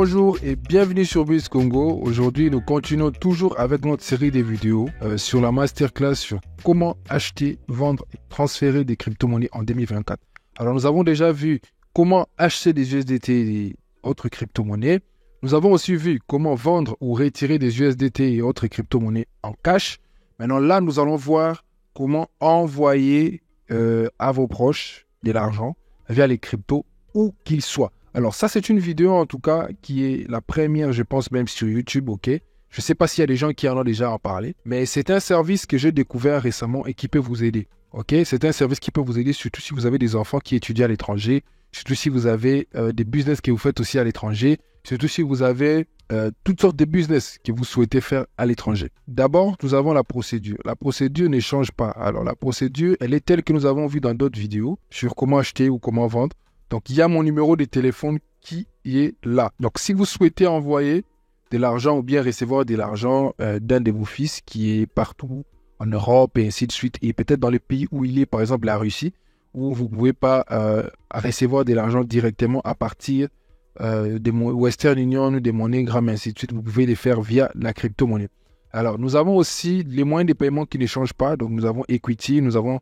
Bonjour et bienvenue sur Biz Congo. Aujourd'hui, nous continuons toujours avec notre série de vidéos sur la masterclass sur comment acheter, vendre et transférer des crypto-monnaies en 2024. Alors, nous avons déjà vu comment acheter des USDT et des autres crypto-monnaies. Nous avons aussi vu comment vendre ou retirer des USDT et autres crypto-monnaies en cash. Maintenant, là, nous allons voir comment envoyer à vos proches de l'argent via les cryptos où qu'ils soient. Alors ça, c'est une vidéo en tout cas qui est la première, je pense même sur YouTube, ok. Je ne sais pas s'il y a des gens qui en ont déjà en parlé, mais c'est un service que j'ai découvert récemment et qui peut vous aider, ok. C'est un service qui peut vous aider surtout si vous avez des enfants qui étudient à l'étranger, surtout si vous avez des business que vous faites aussi à l'étranger, surtout si vous avez toutes sortes de business que vous souhaitez faire à l'étranger. D'abord, nous avons la procédure. La procédure ne change pas. Alors la procédure, elle est telle que nous avons vu dans d'autres vidéos sur comment acheter ou comment vendre. Donc, il y a mon numéro de téléphone qui est là. Donc, si vous souhaitez envoyer de l'argent ou bien recevoir de l'argent d'un de vos fils qui est partout en Europe et ainsi de suite, et peut-être dans le pays où il est, par exemple la Russie, où vous ne pouvez pas recevoir de l'argent directement à partir de Western Union ou des MoneyGram et ainsi de suite, vous pouvez les faire via la crypto-monnaie. Alors, nous avons aussi les moyens de paiement qui ne changent pas. Donc, nous avons Equity, nous avons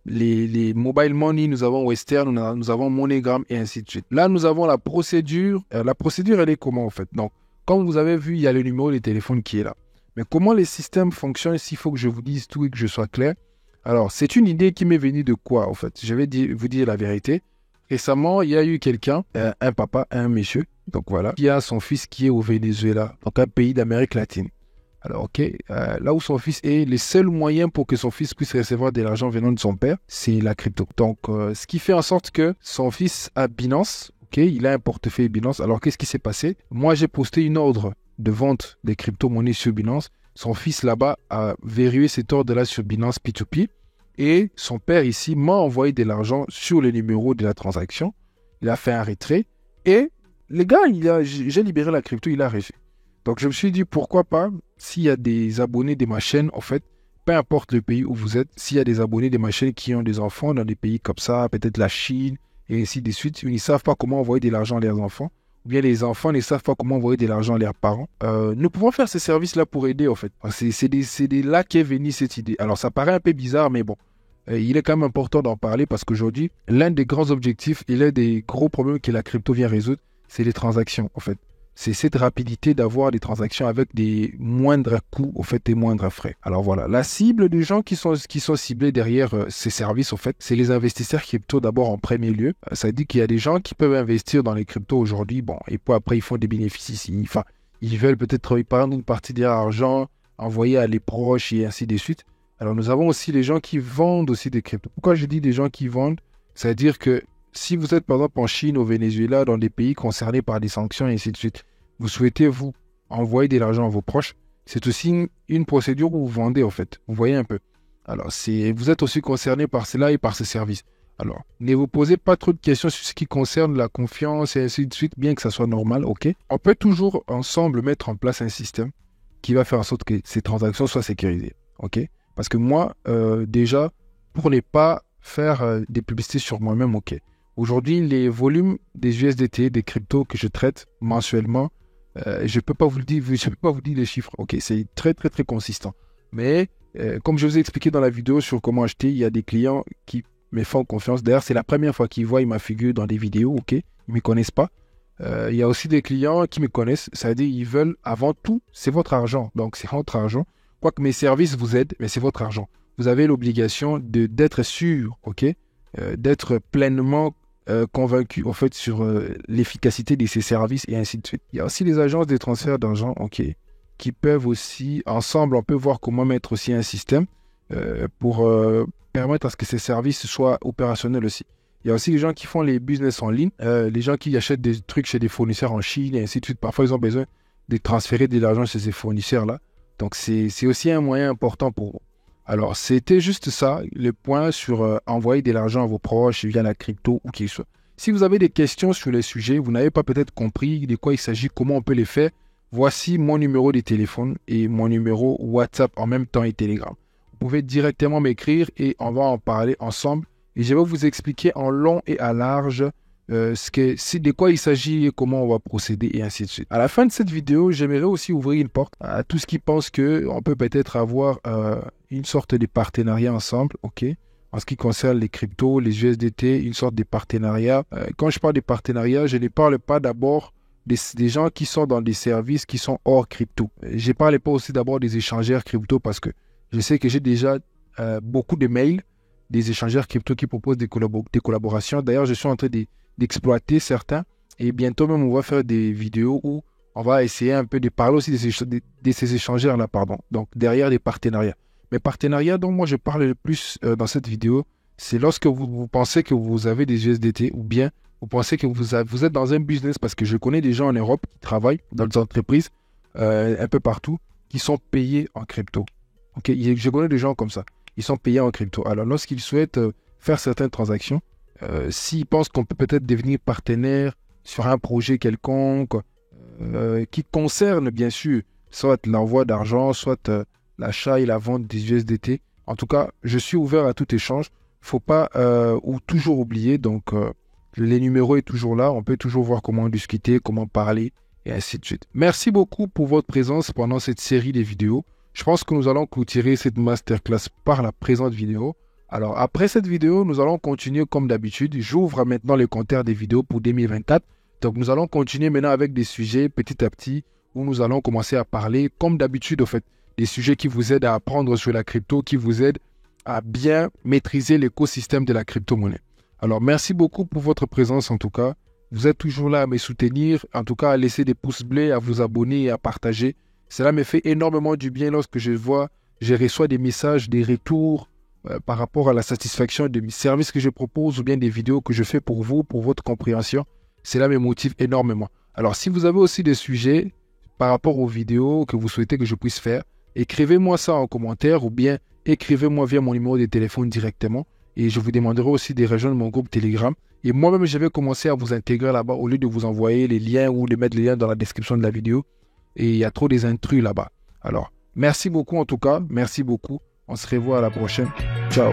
les mobile money, nous avons Western, nous avons MoneyGram et ainsi de suite. Là, nous avons la procédure. La procédure, elle est comment en fait? Donc, comme vous avez vu, il y a le numéro de téléphone qui est là. Mais comment les systèmes fonctionnent, s'il faut que je vous dise tout et que je sois clair. Alors, c'est une idée qui m'est venue de quoi en fait? Je vais vous dire la vérité. Récemment, il y a eu quelqu'un, un papa, un monsieur, donc voilà, qui a son fils qui est au Venezuela, donc un pays d'Amérique latine. Alors, ok, là où son fils est, les seuls moyens pour que son fils puisse recevoir de l'argent venant de son père, c'est la crypto. Donc, ce qui fait en sorte que son fils a Binance, ok, il a un portefeuille Binance. Alors, qu'est-ce qui s'est passé? Moi, j'ai posté une ordre de vente des crypto-monnaies sur Binance. Son fils là-bas a verrouillé cet ordre-là sur Binance P2P. Et son père ici m'a envoyé de l'argent sur le numéro de la transaction. Il a fait un retrait. Et les gars, j'ai libéré la crypto, il a reçu. Donc, je me suis dit, pourquoi pas, s'il y a des abonnés de ma chaîne, en fait, peu importe le pays où vous êtes, s'il y a des abonnés de ma chaîne qui ont des enfants dans des pays comme ça, peut-être la Chine, et ainsi de suite, ils ne savent pas comment envoyer de l'argent à leurs enfants, ou bien les enfants ne savent pas comment envoyer de l'argent à leurs parents, nous pouvons faire ces services-là pour aider, en fait. C'est de là qu'est venue cette idée. Alors, ça paraît un peu bizarre, mais bon, il est quand même important d'en parler parce qu'aujourd'hui, l'un des grands objectifs et l'un des gros problèmes que la crypto vient résoudre, c'est les transactions, en fait. C'est cette rapidité d'avoir des transactions avec des moindres coûts, au fait, et moindres frais. Alors voilà, la cible des gens qui sont ciblés derrière ces services, au fait, c'est les investisseurs crypto d'abord en premier lieu. Ça dit qu'il y a des gens qui peuvent investir dans les cryptos aujourd'hui, bon, et puis après, ils font des bénéfices ici. Enfin, ils veulent peut-être prendre une partie de leur argent, envoyer à les proches et ainsi de suite. Alors nous avons aussi les gens qui vendent aussi des cryptos. Pourquoi je dis des gens qui vendent? C'est-à-dire que si vous êtes par exemple en Chine, au Venezuela, dans des pays concernés par des sanctions et ainsi de suite, vous souhaitez vous envoyer de l'argent à vos proches, c'est aussi une procédure où vous vendez en fait. Vous voyez un peu. Alors vous êtes aussi concerné par cela et par ce service. Alors ne vous posez pas trop de questions sur ce qui concerne la confiance et ainsi de suite, bien que ça soit normal, ok? On peut toujours ensemble mettre en place un système qui va faire en sorte que ces transactions soient sécurisées, ok? Parce que moi, déjà, pour ne pas faire des publicités sur moi-même, ok. Aujourd'hui, les volumes des USDT, des cryptos que je traite mensuellement, je ne peux pas vous le dire, je peux pas vous dire les chiffres. Ok, c'est très, très, très consistant. Mais comme je vous ai expliqué dans la vidéo sur comment acheter, il y a des clients qui me font confiance. D'ailleurs, c'est la première fois qu'ils voient ma figure dans des vidéos, ok. Ils ne me connaissent pas. Il y a aussi des clients qui me connaissent. Ça veut dire qu'ils veulent, avant tout, c'est votre argent. Donc, c'est votre argent. Quoique mes services vous aident, mais c'est votre argent. Vous avez l'obligation d'être sûr, ok, d'être pleinement convaincu en fait sur l'efficacité de ces services et ainsi de suite. Il y a aussi les agences de transfert d'argent, ok, qui peuvent aussi, ensemble, on peut voir comment mettre aussi un système pour permettre à ce que ces services soient opérationnels aussi. Il y a aussi les gens qui font les business en ligne, les gens qui achètent des trucs chez des fournisseurs en Chine et ainsi de suite. Parfois, ils ont besoin de transférer de l'argent chez ces fournisseurs-là. Donc, c'est aussi un moyen important pour vous. Alors, c'était juste ça, le point sur envoyer de l'argent à vos proches via la crypto ou qu'il soit. Si vous avez des questions sur le sujet, vous n'avez pas peut-être compris de quoi il s'agit, comment on peut les faire, voici mon numéro de téléphone et mon numéro WhatsApp en même temps et Telegram. Vous pouvez directement m'écrire et on va en parler ensemble. Et je vais vous expliquer en long et à large de quoi il s'agit et comment on va procéder et ainsi de suite. À la fin de cette vidéo, j'aimerais aussi ouvrir une porte à tous qui pensent qu'on peut peut-être avoir une sorte de partenariat ensemble, ok? En ce qui concerne les cryptos, les USDT, une sorte de partenariat. Quand je parle de partenariat, je ne parle pas d'abord des gens qui sont dans des services qui sont hors crypto. Je ne parle pas aussi d'abord des échangeurs crypto parce que je sais que j'ai déjà beaucoup de mails des échangeurs crypto qui proposent des collaborations. D'ailleurs, je suis en train d'exploiter certains et bientôt même on va faire des vidéos où on va essayer un peu de parler aussi de ces échangeurs-là, pardon. Donc, derrière des partenariats. Mais partenariats dont moi je parle le plus dans cette vidéo, c'est lorsque vous pensez que vous avez des USDT ou bien vous pensez que vous êtes dans un business, parce que je connais des gens en Europe qui travaillent dans des entreprises un peu partout qui sont payés en crypto. Okay? Je connais des gens comme ça. Ils sont payés en crypto. Alors, lorsqu'ils souhaitent faire certaines transactions, s'ils pensent qu'on peut peut-être devenir partenaire sur un projet quelconque qui concerne, bien sûr, soit l'envoi d'argent, soit l'achat et la vente des USDT. En tout cas, je suis ouvert à tout échange. Il ne faut pas ou toujours oublier. Donc, les numéros est toujours là. On peut toujours voir comment discuter, comment parler et ainsi de suite. Merci beaucoup pour votre présence pendant cette série de vidéos. Je pense que nous allons clôturer cette masterclass par la présente vidéo. Alors, après cette vidéo, nous allons continuer comme d'habitude. J'ouvre maintenant les compteurs des vidéos pour 2024. Donc, nous allons continuer maintenant avec des sujets petit à petit où nous allons commencer à parler, comme d'habitude, au fait, des sujets qui vous aident à apprendre sur la crypto, qui vous aident à bien maîtriser l'écosystème de la crypto-monnaie. Alors, merci beaucoup pour votre présence en tout cas. Vous êtes toujours là à me soutenir, en tout cas à laisser des pouces bleus, à vous abonner et à partager. Cela me fait énormément du bien lorsque je reçois des messages, des retours par rapport à la satisfaction de mes services que je propose ou bien des vidéos que je fais pour vous, pour votre compréhension. Cela me motive énormément. Alors, si vous avez aussi des sujets par rapport aux vidéos que vous souhaitez que je puisse faire, écrivez-moi ça en commentaire ou bien écrivez-moi via mon numéro de téléphone directement et je vous demanderai aussi de rejoindre mon groupe Telegram. Et moi-même, je vais commencer à vous intégrer là-bas au lieu de vous envoyer les liens ou de mettre les liens dans la description de la vidéo. Et il y a trop des intrus là-bas. Alors, merci beaucoup en tout cas. Merci beaucoup. On se revoit à la prochaine. Ciao.